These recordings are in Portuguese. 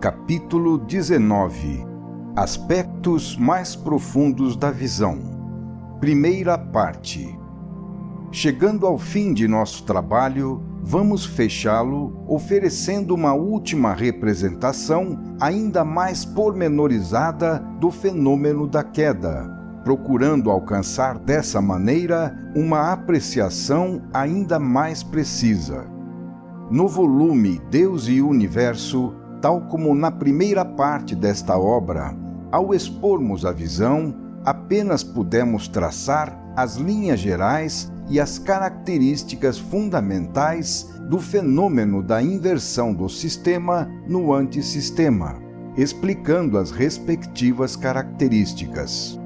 Capítulo 19 Aspectos mais profundos da visão. Primeira parte. Chegando ao fim de nosso trabalho, vamos fechá-lo oferecendo uma última representação ainda mais pormenorizada do fenômeno da queda, procurando alcançar dessa maneira uma apreciação ainda mais precisa. No volume Deus e o Universo, tal como na primeira parte desta obra, ao expormos a visão, apenas pudemos traçar as linhas gerais e as características fundamentais do fenômeno da inversão do sistema no antissistema, explicando as respectivas características.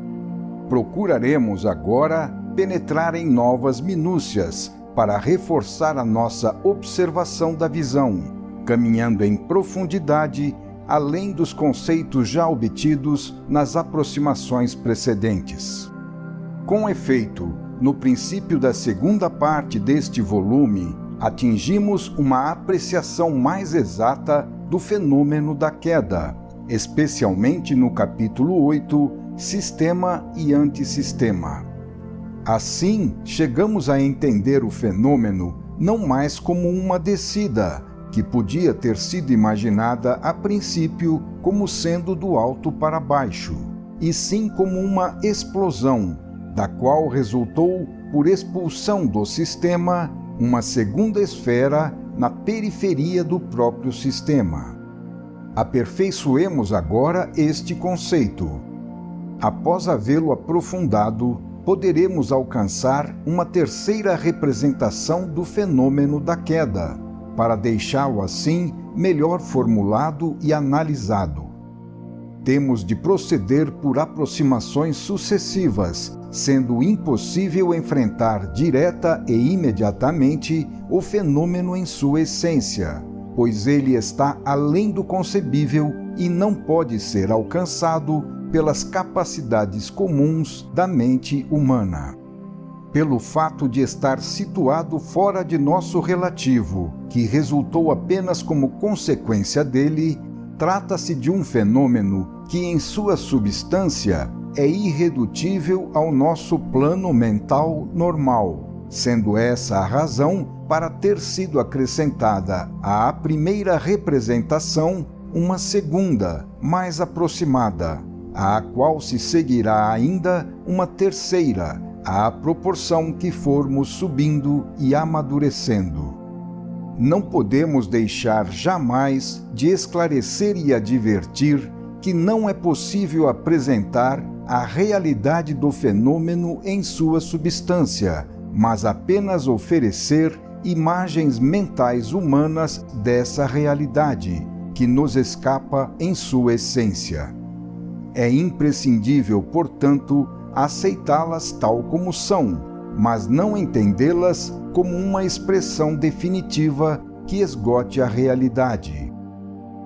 Procuraremos agora penetrar em novas minúcias para reforçar a nossa observação da visão, caminhando em profundidade além dos conceitos já obtidos nas aproximações precedentes. Com efeito, no princípio da segunda parte deste volume, atingimos uma apreciação mais exata do fenômeno da queda, especialmente no capítulo 8, Sistema e Antissistema. Assim, chegamos a entender o fenômeno não mais como uma descida, que podia ter sido imaginada a princípio como sendo do alto para baixo, e sim como uma explosão, da qual resultou, por expulsão do sistema, uma segunda esfera na periferia do próprio sistema. Aperfeiçoemos agora este conceito. Após havê-lo aprofundado, poderemos alcançar uma terceira representação do fenômeno da queda, para deixá-lo assim melhor formulado e analisado. Temos de proceder por aproximações sucessivas, sendo impossível enfrentar direta e imediatamente o fenômeno em sua essência, pois ele está além do concebível e não pode ser alcançado pelas capacidades comuns da mente humana. Pelo fato de estar situado fora de nosso relativo, que resultou apenas como consequência dele, trata-se de um fenômeno que, em sua substância, é irredutível ao nosso plano mental normal, sendo essa a razão para ter sido acrescentada à primeira representação uma segunda, mais aproximada, à qual se seguirá ainda uma terceira, à proporção que formos subindo e amadurecendo. Não podemos deixar jamais de esclarecer e advertir que não é possível apresentar a realidade do fenômeno em sua substância, mas apenas oferecer imagens mentais humanas dessa realidade, que nos escapa em sua essência. É imprescindível, portanto, aceitá-las tal como são, mas não entendê-las como uma expressão definitiva que esgote a realidade.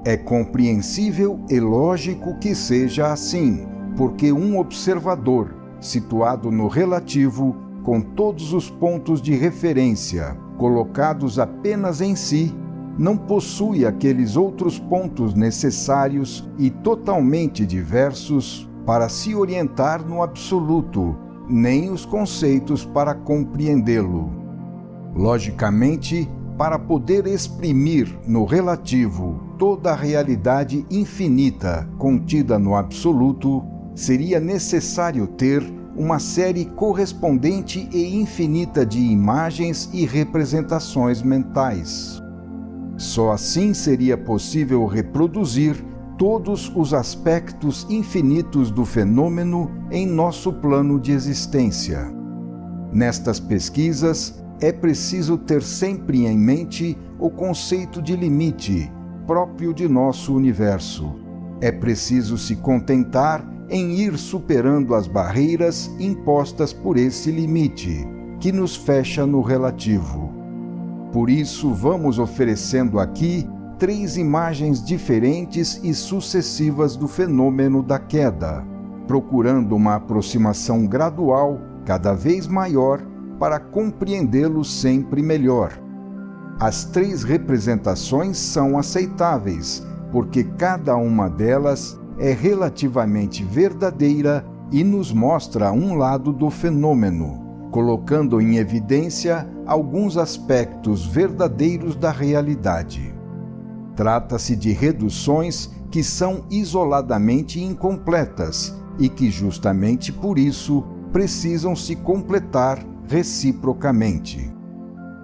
É compreensível e lógico que seja assim, porque um observador, situado no relativo, com todos os pontos de referência colocados apenas em si, não possui aqueles outros pontos necessários e totalmente diversos para se orientar no absoluto, nem os conceitos para compreendê-lo. Logicamente, para poder exprimir no relativo toda a realidade infinita contida no absoluto, seria necessário ter uma série correspondente e infinita de imagens e representações mentais. Só assim seria possível reproduzir todos os aspectos infinitos do fenômeno em nosso plano de existência. Nestas pesquisas, é preciso ter sempre em mente o conceito de limite, próprio de nosso universo. É preciso se contentar em ir superando as barreiras impostas por esse limite, que nos fecha no relativo. Por isso, vamos oferecendo aqui 3 imagens diferentes e sucessivas do fenômeno da queda, procurando uma aproximação gradual, cada vez maior, para compreendê-lo sempre melhor. As 3 representações são aceitáveis, porque cada uma delas é relativamente verdadeira e nos mostra um lado do fenômeno, colocando em evidência alguns aspectos verdadeiros da realidade. Trata-se de reduções que são isoladamente incompletas e que, justamente por isso, precisam se completar reciprocamente.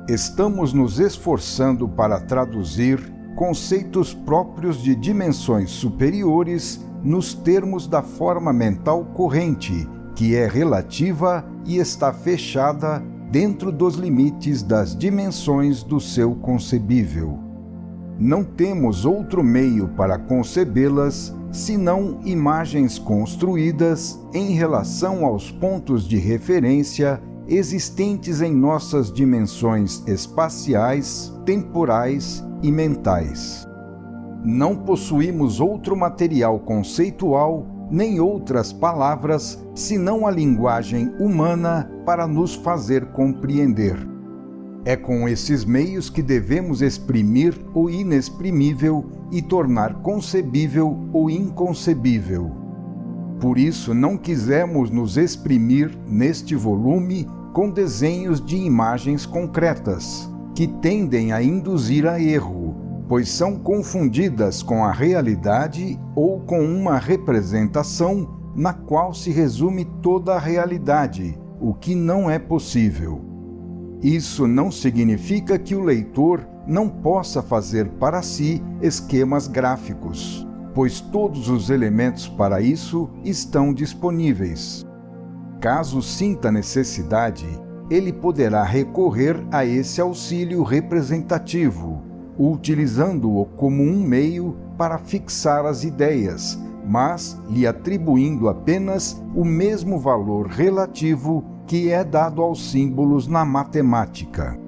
Estamos nos esforçando para traduzir conceitos próprios de dimensões superiores nos termos da forma mental corrente, que é relativa e está fechada dentro dos limites das dimensões do seu concebível. Não temos outro meio para concebê-las senão imagens construídas em relação aos pontos de referência existentes em nossas dimensões espaciais, temporais e mentais. Não possuímos outro material conceitual nem outras palavras senão a linguagem humana para nos fazer compreender. É com esses meios que devemos exprimir o inexprimível e tornar concebível o inconcebível. Por isso, não quisemos nos exprimir neste volume com desenhos de imagens concretas, que tendem a induzir a erro, pois são confundidas com a realidade ou com uma representação na qual se resume toda a realidade, o que não é possível. Isso não significa que o leitor não possa fazer para si esquemas gráficos, pois todos os elementos para isso estão disponíveis. Caso sinta necessidade, ele poderá recorrer a esse auxílio representativo, utilizando-o como um meio para fixar as ideias, mas lhe atribuindo apenas o mesmo valor relativo que é dado aos símbolos na matemática.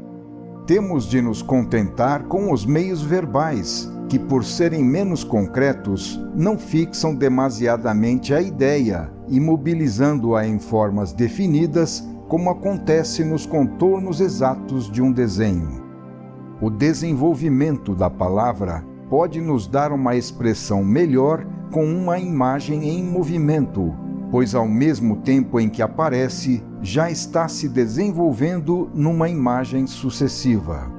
Temos de nos contentar com os meios verbais, que, por serem menos concretos, não fixam demasiadamente a ideia, imobilizando-a em formas definidas, como acontece nos contornos exatos de um desenho. O desenvolvimento da palavra pode nos dar uma expressão melhor com uma imagem em movimento, pois ao mesmo tempo em que aparece, já está se desenvolvendo numa imagem sucessiva.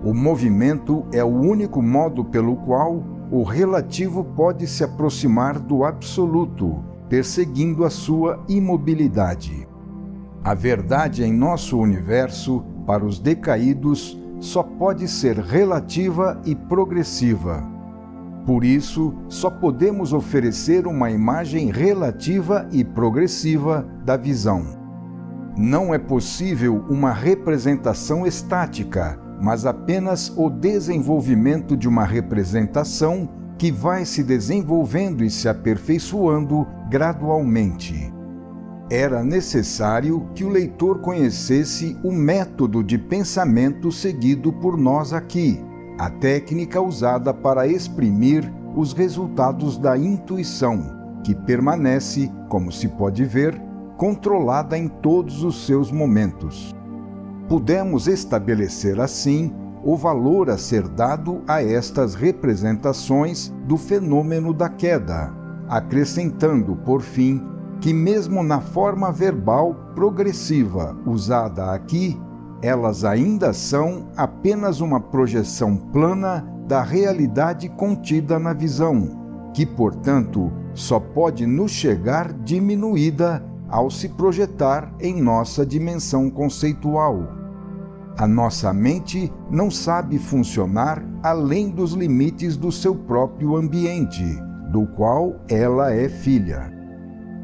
O movimento é o único modo pelo qual o relativo pode se aproximar do absoluto, perseguindo a sua imobilidade. A verdade em nosso universo, para os decaídos, só pode ser relativa e progressiva. Por isso, só podemos oferecer uma imagem relativa e progressiva da visão. Não é possível uma representação estática, mas apenas o desenvolvimento de uma representação que vai se desenvolvendo e se aperfeiçoando gradualmente. Era necessário que o leitor conhecesse o método de pensamento seguido por nós aqui, a técnica usada para exprimir os resultados da intuição, que permanece, como se pode ver, controlada em todos os seus momentos. Pudemos estabelecer assim o valor a ser dado a estas representações do fenômeno da queda, acrescentando, por fim, que mesmo na forma verbal progressiva usada aqui, elas ainda são apenas uma projeção plana da realidade contida na visão, que, portanto, só pode nos chegar diminuída ao se projetar em nossa dimensão conceitual. A nossa mente não sabe funcionar além dos limites do seu próprio ambiente, do qual ela é filha.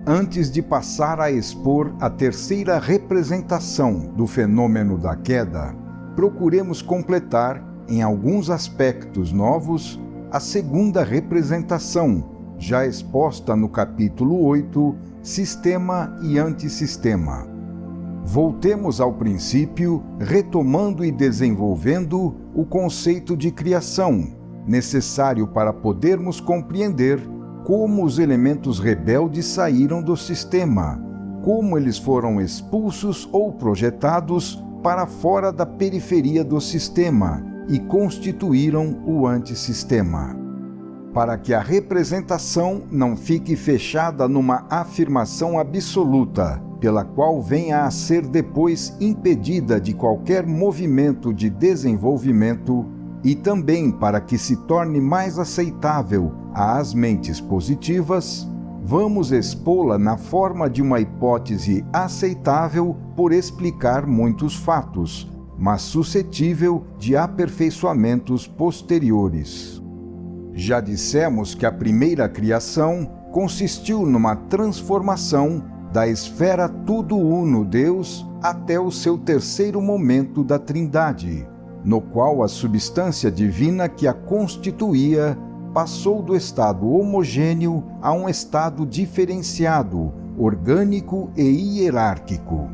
Antes de passar a expor a terceira representação do fenômeno da queda, procuremos completar, em alguns aspectos novos, a segunda representação, já exposta no capítulo 8, Sistema e Antissistema. Voltemos ao princípio, retomando e desenvolvendo o conceito de criação, necessário para podermos compreender como os elementos rebeldes saíram do sistema, como eles foram expulsos ou projetados para fora da periferia do sistema e constituíram o antissistema. para que a representação não fique fechada numa afirmação absoluta, pela qual venha a ser depois impedida de qualquer movimento de desenvolvimento, e também para que se torne mais aceitável às mentes positivas, vamos expô-la na forma de uma hipótese aceitável por explicar muitos fatos, mas suscetível de aperfeiçoamentos posteriores. Já dissemos que a primeira criação consistiu numa transformação da esfera tudo uno Deus até o seu terceiro momento da Trindade, no qual a substância divina que a constituía passou do estado homogêneo a um estado diferenciado, orgânico e hierárquico.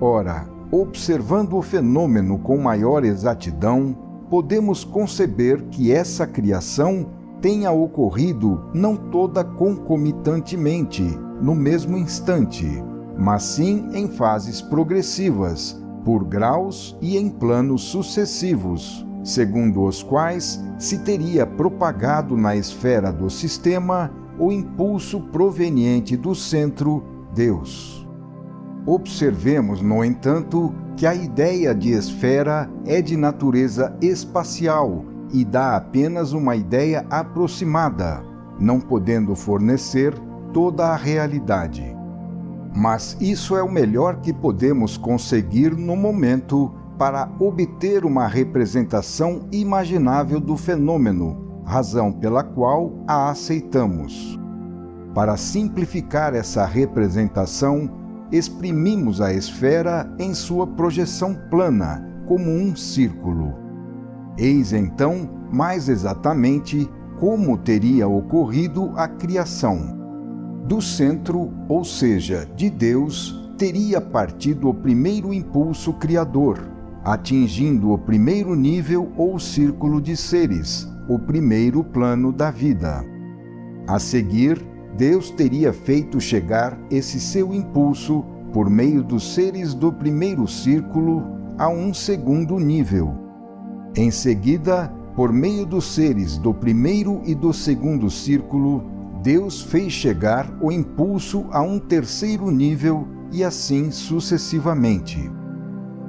Ora, observando o fenômeno com maior exatidão, podemos conceber que essa criação tenha ocorrido não toda concomitantemente, no mesmo instante, mas sim em fases progressivas, por graus e em planos sucessivos, segundo os quais se teria propagado na esfera do sistema o impulso proveniente do centro, Deus. Observemos, no entanto, que a ideia de esfera é de natureza espacial e dá apenas uma ideia aproximada, não podendo fornecer toda a realidade. Mas isso é o melhor que podemos conseguir no momento para obter uma representação imaginável do fenômeno, razão pela qual a aceitamos. Para simplificar essa representação, exprimimos a esfera em sua projeção plana, como um círculo. Eis então, mais exatamente, como teria ocorrido a criação. Do centro, ou seja, de Deus, teria partido o primeiro impulso criador, atingindo o primeiro nível ou círculo de seres, o primeiro plano da vida. A seguir, Deus teria feito chegar esse seu impulso, por meio dos seres do primeiro círculo, a um segundo nível. Em seguida, por meio dos seres do primeiro e do segundo círculo, Deus fez chegar o impulso a um terceiro nível e assim sucessivamente.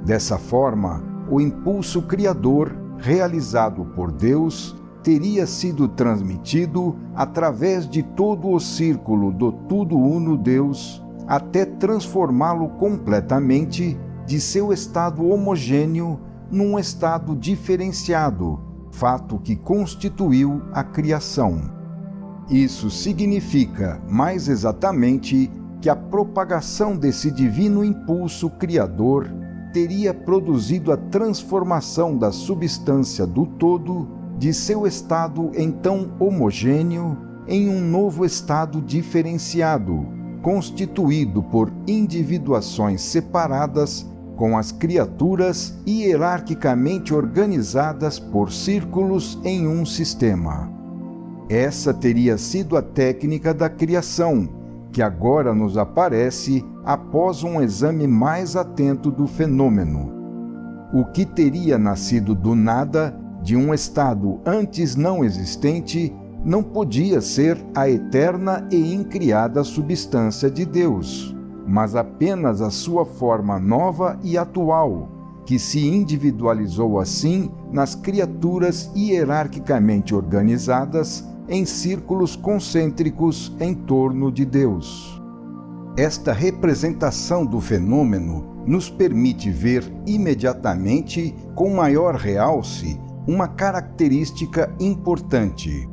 Dessa forma, o impulso criador, realizado por Deus, teria sido transmitido através de todo o círculo do tudo uno Deus, até transformá-lo completamente de seu estado homogêneo num estado diferenciado, fato que constituiu a criação. Isso significa, mais exatamente, que a propagação desse divino impulso criador teria produzido a transformação da substância do todo, de seu estado então homogêneo, em um novo estado diferenciado, constituído por individuações separadas, com as criaturas hierarquicamente organizadas por círculos em um sistema. Essa teria sido a técnica da criação, que agora nos aparece após um exame mais atento do fenômeno. O que teria nascido do nada, de um estado antes não existente, não podia ser a eterna e incriada substância de Deus, mas apenas a sua forma nova e atual, que se individualizou assim nas criaturas hierarquicamente organizadas em círculos concêntricos em torno de Deus. Esta representação do fenômeno nos permite ver imediatamente, com maior realce, uma característica importante.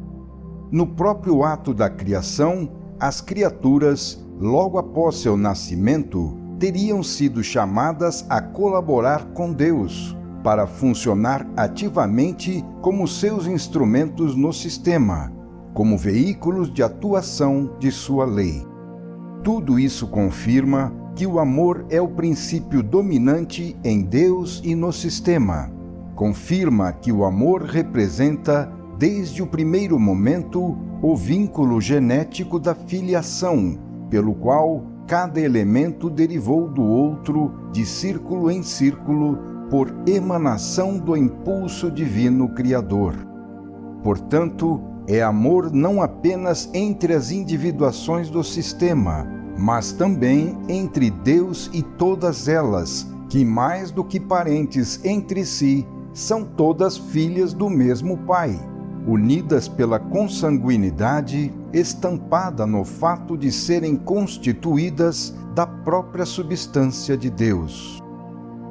No próprio ato da criação, as criaturas, logo após seu nascimento, teriam sido chamadas a colaborar com Deus, para funcionar ativamente como seus instrumentos no sistema, como veículos de atuação de sua lei. Tudo isso confirma que o amor é o princípio dominante em Deus e no sistema. Confirma que o amor representa, desde o primeiro momento, o vínculo genético da filiação, pelo qual cada elemento derivou do outro de círculo em círculo por emanação do impulso divino criador. Portanto, É amor não apenas entre as individuações do sistema, mas também entre Deus e todas elas, que mais do que parentes entre si, são todas filhas do mesmo Pai, unidas pela consanguinidade estampada no fato de serem constituídas da própria substância de Deus.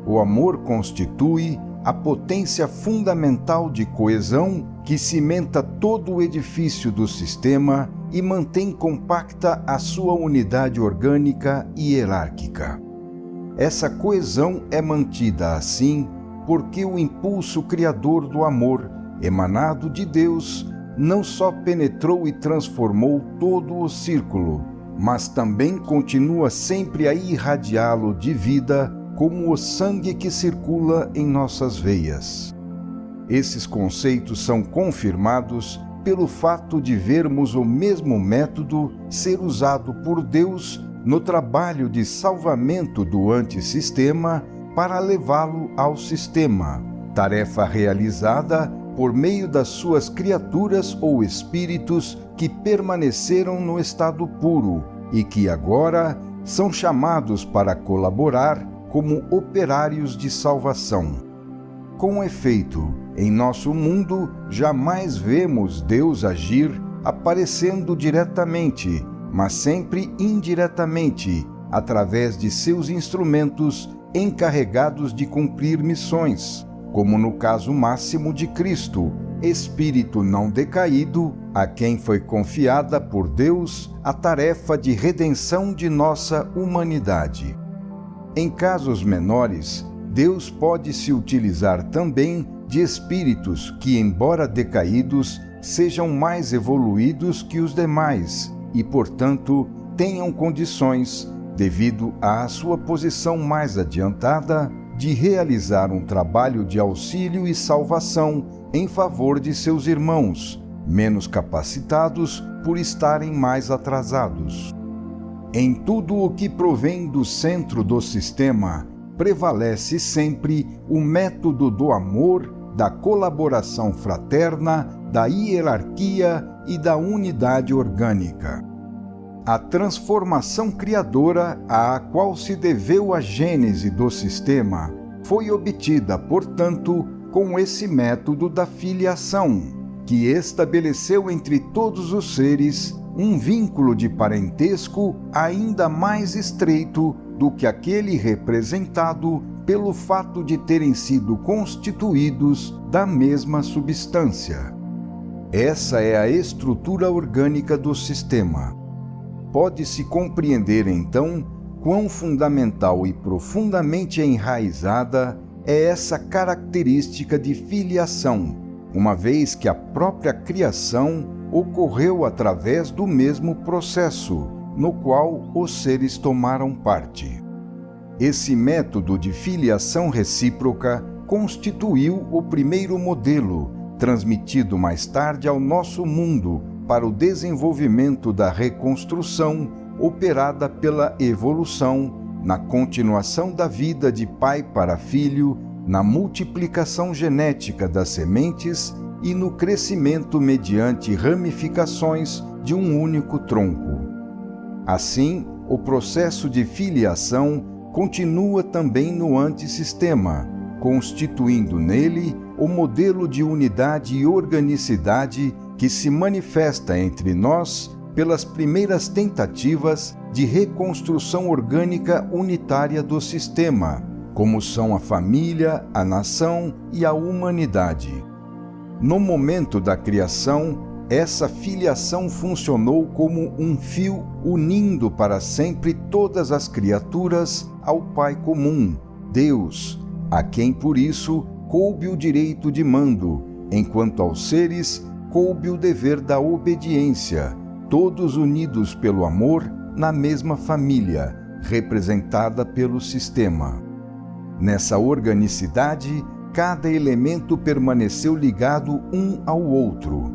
O amor constitui a potência fundamental de coesão que cimenta todo o edifício do sistema e mantém compacta a sua unidade orgânica e hierárquica. Essa coesão é mantida assim porque o impulso criador do amor, emanado de Deus, não só penetrou e transformou todo o círculo, mas também continua sempre a irradiá-lo de vida como o sangue que circula em nossas veias. Esses conceitos são confirmados pelo fato de vermos o mesmo método ser usado por Deus no trabalho de salvamento do antissistema para levá-lo ao sistema, tarefa realizada por meio das suas criaturas ou espíritos que permaneceram no estado puro e que agora são chamados para colaborar como operários de salvação. Com efeito, em nosso mundo jamais vemos Deus agir aparecendo diretamente, mas sempre indiretamente, através de seus instrumentos encarregados de cumprir missões, como no caso máximo de Cristo, Espírito não decaído, a quem foi confiada por Deus a tarefa de redenção de nossa humanidade. Em casos menores, Deus pode se utilizar também de espíritos que, embora decaídos, sejam mais evoluídos que os demais e, portanto, tenham condições, devido à sua posição mais adiantada, de realizar um trabalho de auxílio e salvação em favor de seus irmãos, menos capacitados por estarem mais atrasados. Em tudo o que provém do centro do sistema, prevalece sempre o método do amor, da colaboração fraterna, da hierarquia e da unidade orgânica. A transformação criadora à qual se deveu a gênese do sistema foi obtida, portanto, com esse método da filiação, que estabeleceu entre todos os seres um vínculo de parentesco ainda mais estreito do que aquele representado pelo fato de terem sido constituídos da mesma substância. Essa é a estrutura orgânica do sistema. Pode-se compreender, então, quão fundamental e profundamente enraizada é essa característica de filiação, uma vez que a própria criação ocorreu através do mesmo processo, no qual os seres tomaram parte. Esse método de filiação recíproca constituiu o primeiro modelo, transmitido mais tarde ao nosso mundo para o desenvolvimento da reconstrução operada pela evolução, na continuação da vida de pai para filho, na multiplicação genética das sementes e no crescimento mediante ramificações de um único tronco. Assim, o processo de filiação continua também no antissistema, constituindo nele o modelo de unidade e organicidade que se manifesta entre nós pelas primeiras tentativas de reconstrução orgânica unitária do sistema, como são a família, a nação e a humanidade. No momento da criação, essa filiação funcionou como um fio unindo para sempre todas as criaturas ao Pai comum, Deus, a quem por isso coube o direito de mando, enquanto aos seres coube o dever da obediência, todos unidos pelo amor na mesma família, representada pelo sistema. Nessa organicidade, cada elemento permaneceu ligado um ao outro.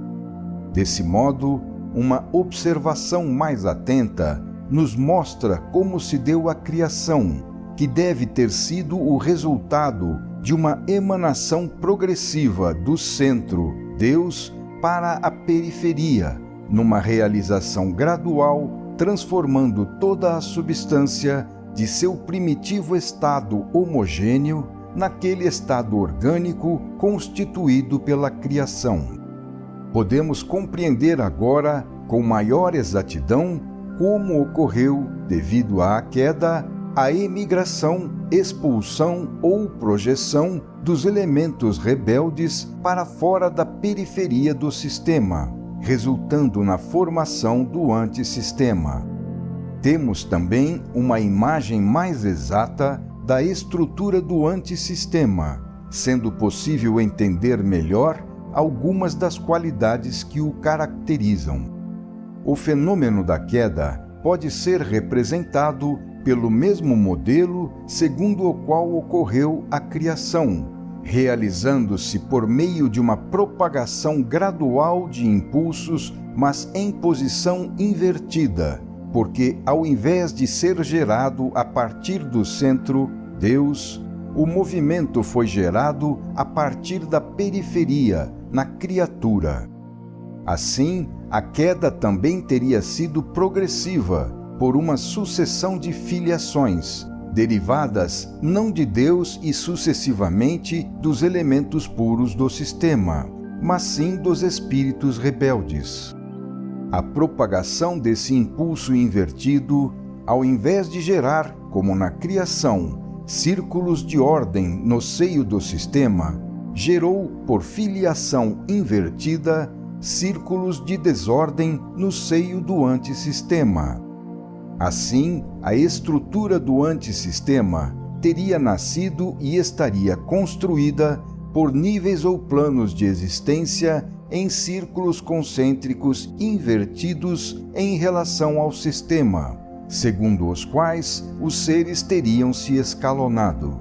Desse modo, uma observação mais atenta nos mostra como se deu a criação, que deve ter sido o resultado de uma emanação progressiva do centro, Deus, para a periferia, numa realização gradual, transformando toda a substância de seu primitivo estado homogêneo naquele estado orgânico constituído pela criação. Podemos compreender agora, com maior exatidão, como ocorreu, devido à queda, a emigração, expulsão ou projeção dos elementos rebeldes para fora da periferia do sistema, resultando na formação do antissistema. Temos também uma imagem mais exata da estrutura do antissistema, sendo possível entender melhor algumas das qualidades que o caracterizam. O fenômeno da queda pode ser representado pelo mesmo modelo segundo o qual ocorreu a criação, realizando-se por meio de uma propagação gradual de impulsos, mas em posição invertida, porque ao invés de ser gerado a partir do centro, Deus, o movimento foi gerado a partir da periferia, na criatura. Assim, a queda também teria sido progressiva, por uma sucessão de filiações, derivadas não de Deus e sucessivamente dos elementos puros do sistema, mas sim dos espíritos rebeldes. A propagação desse impulso invertido, ao invés de gerar, como na criação, círculos de ordem no seio do sistema, gerou, por filiação invertida, círculos de desordem no seio do antissistema. Assim, a estrutura do antissistema teria nascido e estaria construída por níveis ou planos de existência em círculos concêntricos invertidos em relação ao sistema, segundo os quais os seres teriam se escalonado.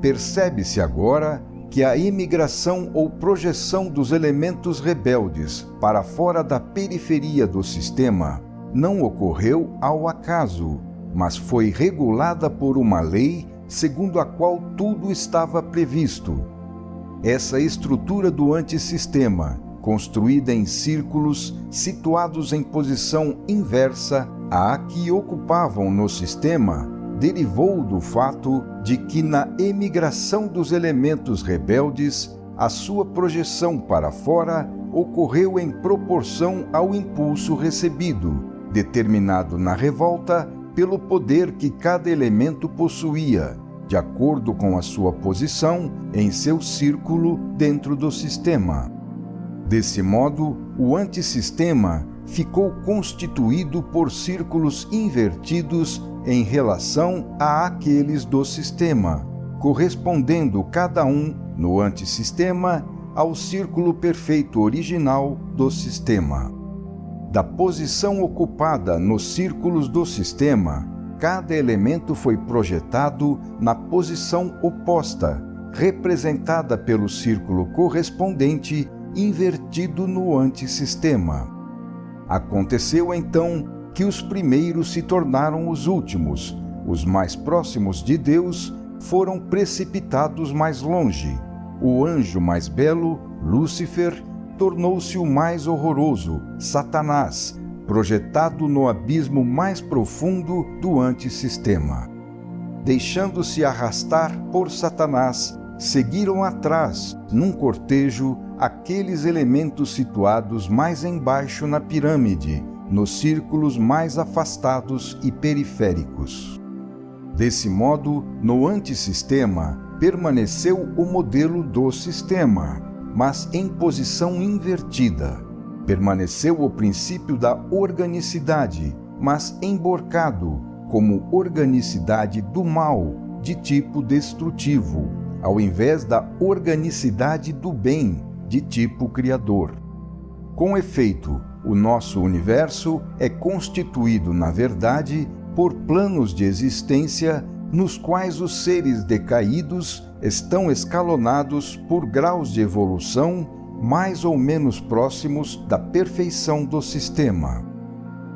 Percebe-se agora que a imigração ou projeção dos elementos rebeldes para fora da periferia do sistema não ocorreu ao acaso, mas foi regulada por uma lei segundo a qual tudo estava previsto. Essa estrutura do antissistema, construída em círculos situados em posição inversa à que ocupavam no sistema, derivou do fato de que na emigração dos elementos rebeldes, a sua projeção para fora ocorreu em proporção ao impulso recebido, determinado na revolta pelo poder que cada elemento possuía, de acordo com a sua posição em seu círculo dentro do sistema. Desse modo, o antissistema ficou constituído por círculos invertidos em relação àqueles do sistema, correspondendo cada um, no antissistema, ao círculo perfeito original do sistema. Da posição ocupada nos círculos do sistema, cada elemento foi projetado na posição oposta, representada pelo círculo correspondente invertido no antissistema. Aconteceu então que os primeiros se tornaram os últimos, os mais próximos de Deus foram precipitados mais longe. O anjo mais belo, Lúcifer, tornou-se o mais horroroso, Satanás, projetado no abismo mais profundo do antissistema. Deixando-se arrastar por Satanás, seguiram atrás, num cortejo, aqueles elementos situados mais embaixo na pirâmide, nos círculos mais afastados e periféricos. Desse modo, no antissistema, permaneceu o modelo do sistema, mas em posição invertida. Permaneceu o princípio da organicidade, mas emborcado, como organicidade do mal, de tipo destrutivo, ao invés da organicidade do bem, de tipo criador. Com efeito, o nosso universo é constituído, na verdade, por planos de existência nos quais os seres decaídos estão escalonados por graus de evolução mais ou menos próximos da perfeição do sistema.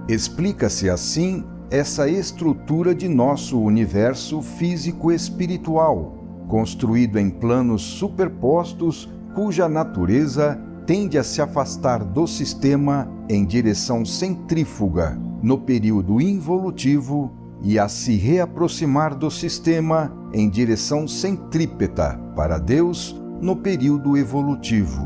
Explica-se assim essa estrutura de nosso universo físico-espiritual, construído em planos superpostos cuja natureza tende a se afastar do sistema em direção centrífuga no período involutivo e a se reaproximar do sistema em direção centrípeta para Deus no período evolutivo.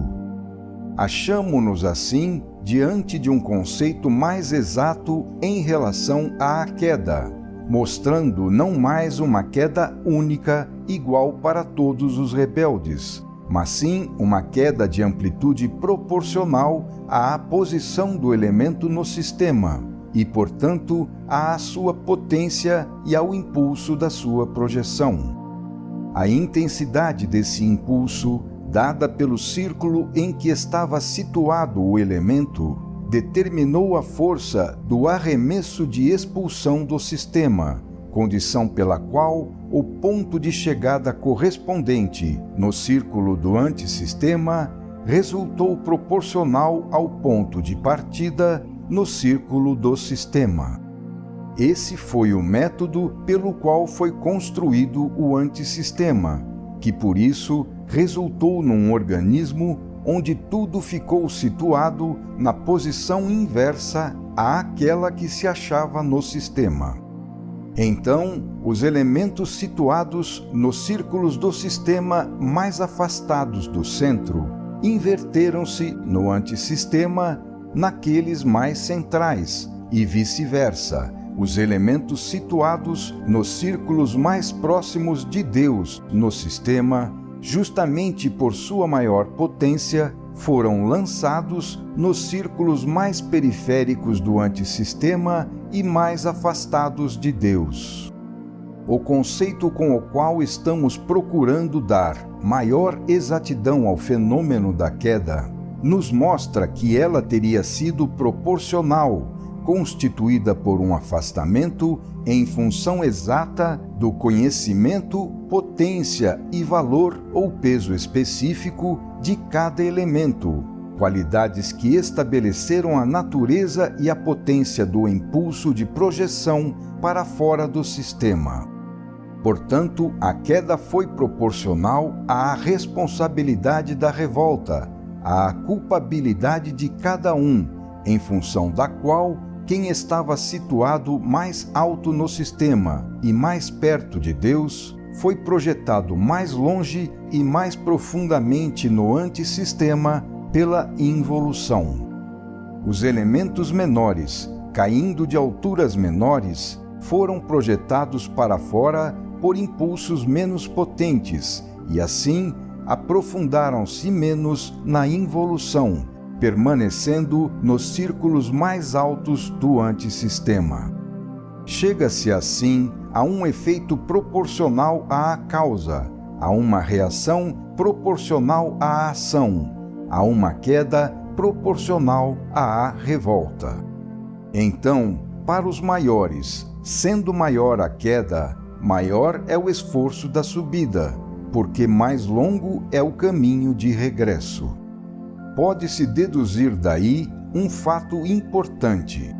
Achamo-nos assim diante de um conceito mais exato em relação à queda, mostrando não mais uma queda única igual para todos os rebeldes, mas sim uma queda de amplitude proporcional à posição do elemento no sistema e, portanto, à sua potência e ao impulso da sua projeção. A intensidade desse impulso, dada pelo círculo em que estava situado o elemento, determinou a força do arremesso de expulsão do sistema, condição pela qual o ponto de chegada correspondente no círculo do antissistema resultou proporcional ao ponto de partida no círculo do sistema. Esse foi o método pelo qual foi construído o antissistema, que por isso resultou num organismo onde tudo ficou situado na posição inversa àquela que se achava no sistema. Então, os elementos situados nos círculos do sistema mais afastados do centro inverteram-se no antissistema naqueles mais centrais e vice-versa. Os elementos situados nos círculos mais próximos de Deus no sistema, justamente por sua maior potência, foram lançados nos círculos mais periféricos do antissistema e mais afastados de Deus. O conceito com o qual estamos procurando dar maior exatidão ao fenômeno da queda nos mostra que ela teria sido proporcional, constituída por um afastamento em função exata do conhecimento, potência e valor ou peso específico de cada elemento, qualidades que estabeleceram a natureza e a potência do impulso de projeção para fora do sistema. Portanto, a queda foi proporcional à responsabilidade da revolta, à culpabilidade de cada um, em função da qual quem estava situado mais alto no sistema e mais perto de Deus foi projetado mais longe e mais profundamente no antissistema pela involução. Os elementos menores, caindo de alturas menores, foram projetados para fora por impulsos menos potentes e, assim, aprofundaram-se menos na involução, permanecendo nos círculos mais altos do antissistema. Chega-se assim a um efeito proporcional à causa, a uma reação proporcional à ação, a uma queda proporcional à revolta. Então, para os maiores, sendo maior a queda, maior é o esforço da subida, porque mais longo é o caminho de regresso. Pode-se deduzir daí um fato importante.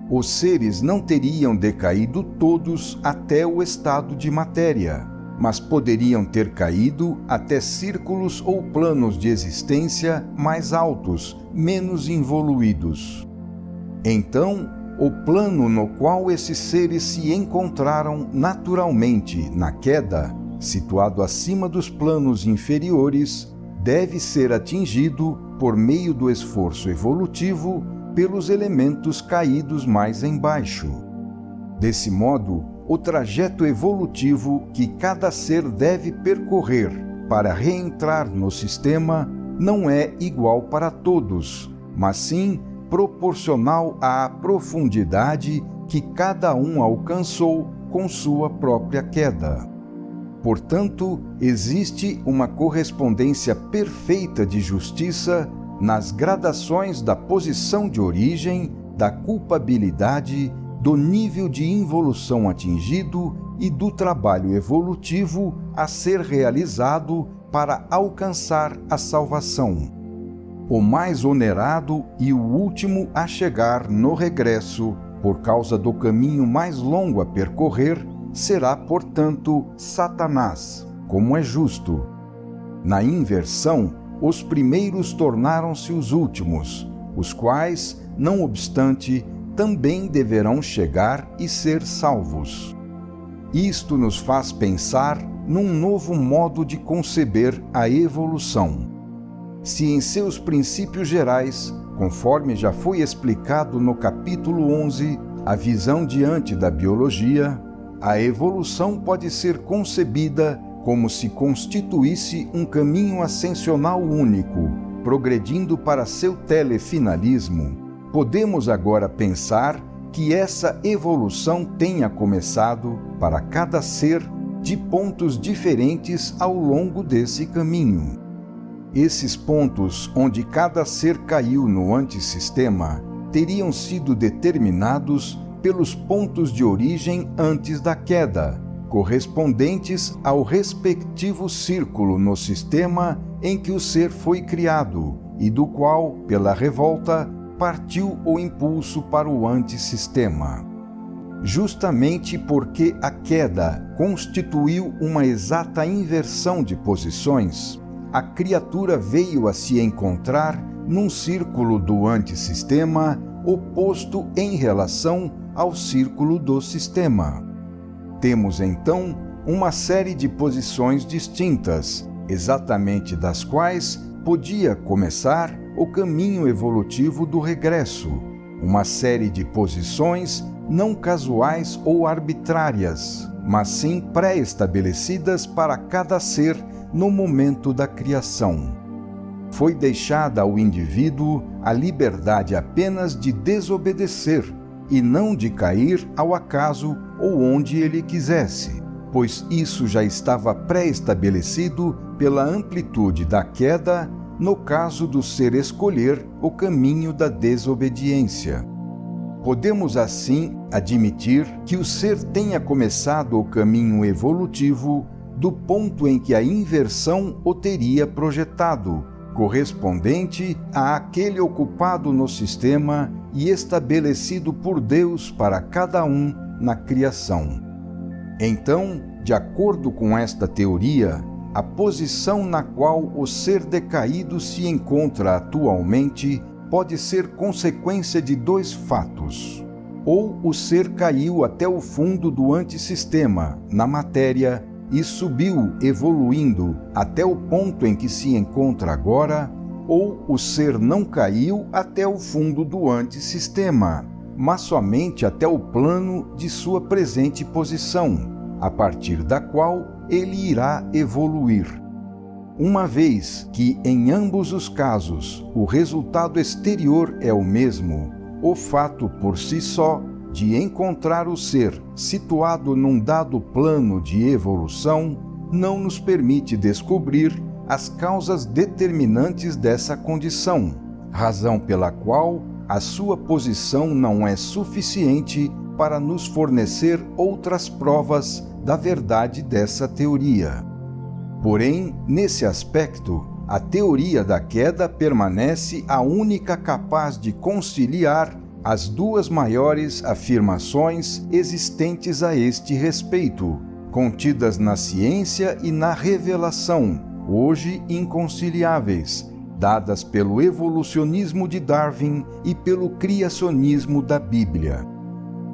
Os seres não teriam decaído todos até o estado de matéria, mas poderiam ter caído até círculos ou planos de existência mais altos, menos involuídos. Então, o plano no qual esses seres se encontraram naturalmente na queda, situado acima dos planos inferiores, deve ser atingido por meio do esforço evolutivo pelos elementos caídos mais embaixo. Desse modo, o trajeto evolutivo que cada ser deve percorrer para reentrar no sistema não é igual para todos, mas sim proporcional à profundidade que cada um alcançou com sua própria queda. Portanto, existe uma correspondência perfeita de justiça nas gradações da posição de origem, da culpabilidade, do nível de involução atingido e do trabalho evolutivo a ser realizado para alcançar a salvação. O mais onerado e o último a chegar no regresso, por causa do caminho mais longo a percorrer, será, portanto, Satanás, como é justo. Na inversão, os primeiros tornaram-se os últimos, os quais, não obstante, também deverão chegar e ser salvos. Isto nos faz pensar num novo modo de conceber a evolução. Se em seus princípios gerais, conforme já foi explicado no capítulo 11, a visão diante da biologia, a evolução pode ser concebida como se constituísse um caminho ascensional único, progredindo para seu telefinalismo, podemos agora pensar que essa evolução tenha começado para cada ser de pontos diferentes ao longo desse caminho. Esses pontos onde cada ser caiu no antissistema teriam sido determinados pelos pontos de origem antes da queda, correspondentes ao respectivo círculo no sistema em que o ser foi criado e do qual, pela revolta, partiu o impulso para o antissistema. Justamente porque a queda constituiu uma exata inversão de posições, a criatura veio a se encontrar num círculo do antissistema oposto em relação ao círculo do sistema. Temos então uma série de posições distintas, exatamente das quais podia começar o caminho evolutivo do regresso, uma série de posições não casuais ou arbitrárias, mas sim pré-estabelecidas para cada ser no momento da criação. Foi deixada ao indivíduo a liberdade apenas de desobedecer e não de cair ao acaso ou onde ele quisesse, pois isso já estava pré-estabelecido pela amplitude da queda no caso do ser escolher o caminho da desobediência. Podemos assim admitir que o ser tenha começado o caminho evolutivo do ponto em que a inversão o teria projetado, correspondente àquele ocupado no sistema e estabelecido por Deus para cada um na criação. Então, de acordo com esta teoria, a posição na qual o ser decaído se encontra atualmente pode ser consequência de dois fatos. Ou o ser caiu até o fundo do antissistema, na matéria, e subiu evoluindo até o ponto em que se encontra agora, ou o ser não caiu até o fundo do antissistema, mas somente até o plano de sua presente posição, a partir da qual ele irá evoluir. Uma vez que, em ambos os casos, o resultado exterior é o mesmo, o fato por si só de encontrar o ser situado num dado plano de evolução não nos permite descobrir as causas determinantes dessa condição, razão pela qual a sua posição não é suficiente para nos fornecer outras provas da verdade dessa teoria. Porém, nesse aspecto, a teoria da queda permanece a única capaz de conciliar as duas maiores afirmações existentes a este respeito, contidas na ciência e na revelação, hoje inconciliáveis, dadas pelo evolucionismo de Darwin e pelo criacionismo da Bíblia.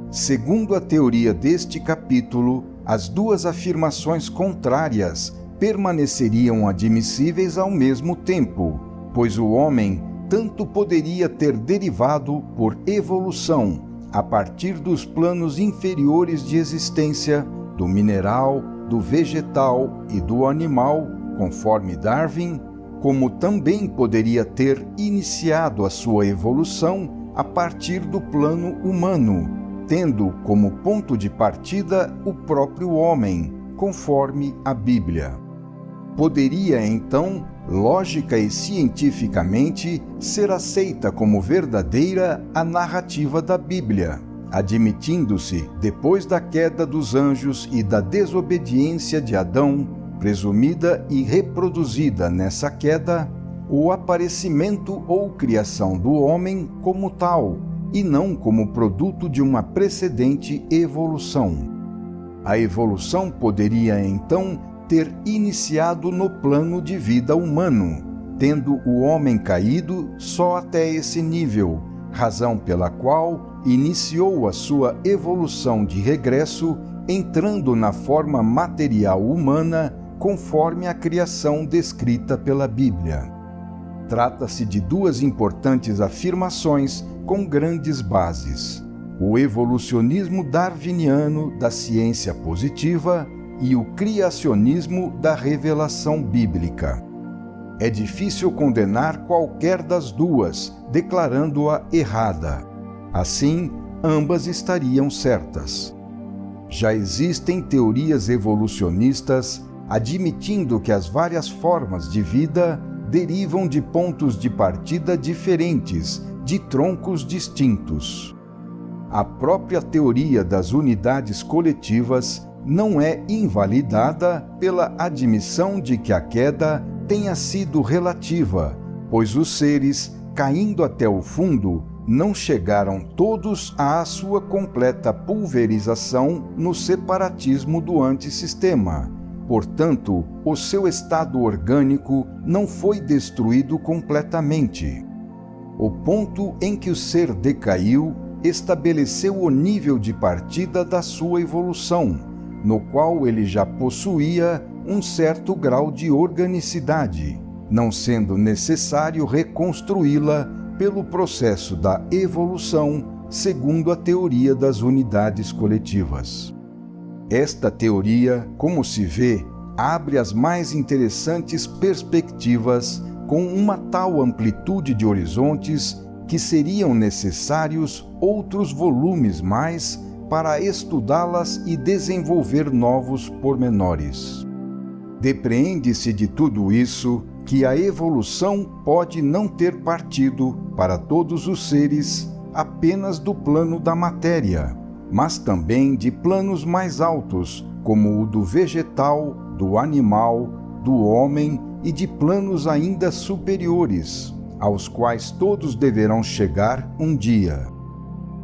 Segundo a teoria deste capítulo, as duas afirmações contrárias permaneceriam admissíveis ao mesmo tempo, pois o homem tanto poderia ter derivado por evolução a partir dos planos inferiores de existência, do mineral, do vegetal e do animal, conforme Darwin, como também poderia ter iniciado a sua evolução a partir do plano humano, tendo como ponto de partida o próprio homem, conforme a Bíblia. Poderia, então, lógica e cientificamente, ser aceita como verdadeira a narrativa da Bíblia, admitindo-se, depois da queda dos anjos e da desobediência de Adão, presumida e reproduzida nessa queda, o aparecimento ou criação do homem como tal, e não como produto de uma precedente evolução. A evolução poderia, então, ter iniciado no plano de vida humano, tendo o homem caído só até esse nível, razão pela qual iniciou a sua evolução de regresso, entrando na forma material humana, conforme a criação descrita pela Bíblia. Trata-se de duas importantes afirmações com grandes bases: o evolucionismo darwiniano da ciência positiva e o criacionismo da revelação bíblica. É difícil condenar qualquer das duas, declarando-a errada. Assim, ambas estariam certas. Já existem teorias evolucionistas admitindo que as várias formas de vida derivam de pontos de partida diferentes, de troncos distintos. A própria teoria das unidades coletivas não é invalidada pela admissão de que a queda tenha sido relativa, pois os seres, caindo até o fundo, não chegaram todos à sua completa pulverização no separatismo do antissistema. Portanto, o seu estado orgânico não foi destruído completamente. O ponto em que o ser decaiu estabeleceu o nível de partida da sua evolução, no qual ele já possuía um certo grau de organicidade, não sendo necessário reconstruí-la pelo processo da evolução, segundo a teoria das unidades coletivas. Esta teoria, como se vê, abre as mais interessantes perspectivas com uma tal amplitude de horizontes que seriam necessários outros volumes mais para estudá-las e desenvolver novos pormenores. Depreende-se de tudo isso que a evolução pode não ter partido, para todos os seres, apenas do plano da matéria, mas também de planos mais altos, como o do vegetal, do animal, do homem e de planos ainda superiores, aos quais todos deverão chegar um dia.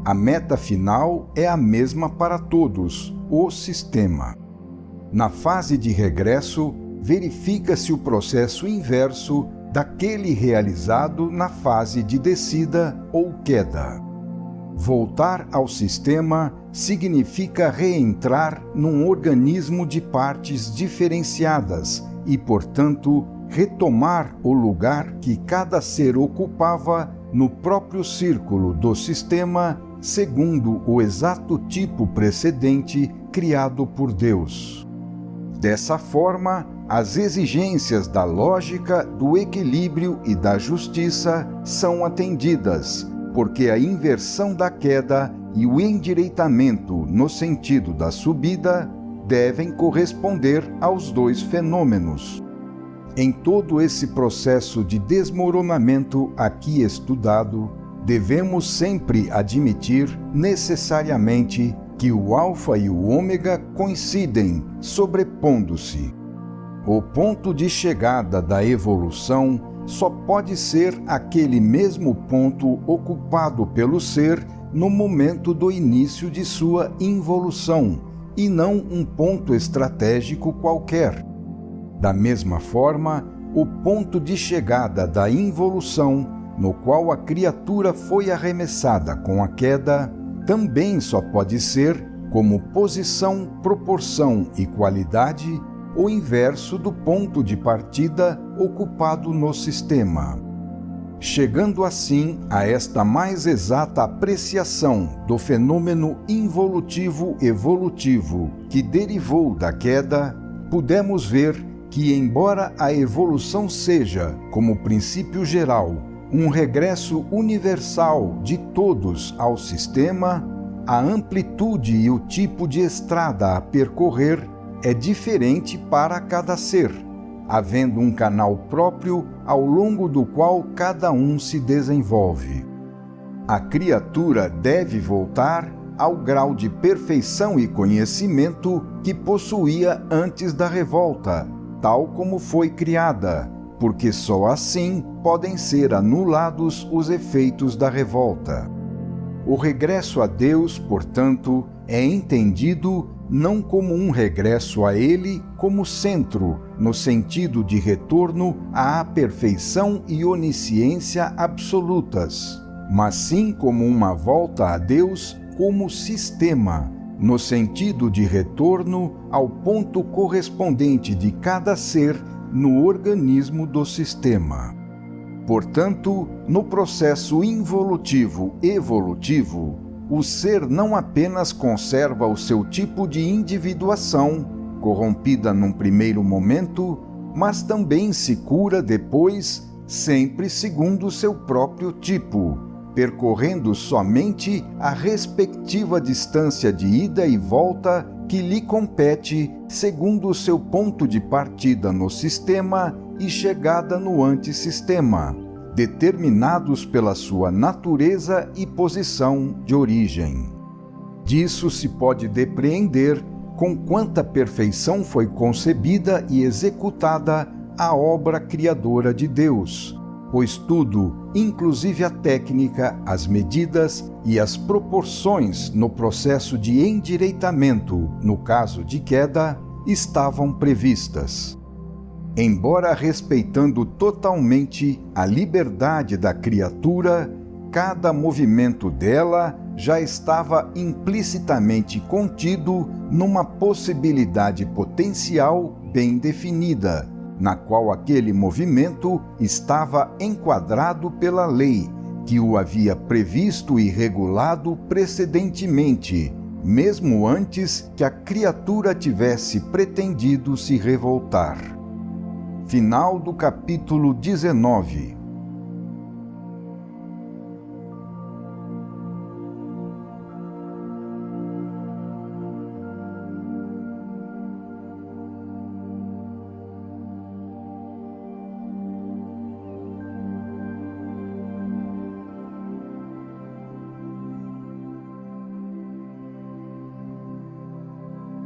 A meta final é a mesma para todos, o sistema. Na fase de regresso, verifica-se o processo inverso daquele realizado na fase de descida ou queda. Voltar ao sistema significa reentrar num organismo de partes diferenciadas e, portanto, retomar o lugar que cada ser ocupava no próprio círculo do sistema, segundo o exato tipo precedente criado por Deus. Dessa forma, as exigências da lógica, do equilíbrio e da justiça são atendidas, porque a inversão da queda e o endireitamento no sentido da subida devem corresponder aos dois fenômenos. Em todo esse processo de desmoronamento aqui estudado, devemos sempre admitir necessariamente que o alfa e o ômega coincidem, sobrepondo-se. O ponto de chegada da evolução só pode ser aquele mesmo ponto ocupado pelo ser no momento do início de sua involução, e não um ponto estratégico qualquer. Da mesma forma, o ponto de chegada da involução, no qual a criatura foi arremessada com a queda, também só pode ser, como posição, proporção e qualidade, o inverso do ponto de partida ocupado no sistema. Chegando assim a esta mais exata apreciação do fenômeno involutivo-evolutivo que derivou da queda, pudemos ver que, embora a evolução seja, como princípio geral, um regresso universal de todos ao sistema, a amplitude e o tipo de estrada a percorrer é diferente para cada ser, havendo um canal próprio ao longo do qual cada um se desenvolve. A criatura deve voltar ao grau de perfeição e conhecimento que possuía antes da revolta, tal como foi criada, porque só assim podem ser anulados os efeitos da revolta. O regresso a Deus, portanto, é entendido não como um regresso a ele como centro, no sentido de retorno à perfeição e onisciência absolutas, mas sim como uma volta a Deus como sistema, no sentido de retorno ao ponto correspondente de cada ser no organismo do sistema. Portanto, no processo involutivo-evolutivo, o ser não apenas conserva o seu tipo de individuação, corrompida num primeiro momento, mas também se cura depois, sempre segundo o seu próprio tipo, percorrendo somente a respectiva distância de ida e volta que lhe compete segundo o seu ponto de partida no sistema e chegada no antissistema, determinados pela sua natureza e posição de origem. Disso se pode depreender com quanta perfeição foi concebida e executada a obra criadora de Deus, pois tudo, inclusive a técnica, as medidas e as proporções no processo de endireitamento, no caso de queda, estavam previstas. Embora respeitando totalmente a liberdade da criatura, cada movimento dela já estava implicitamente contido numa possibilidade potencial bem definida, na qual aquele movimento estava enquadrado pela lei, que o havia previsto e regulado precedentemente, mesmo antes que a criatura tivesse pretendido se revoltar. Final do capítulo 19.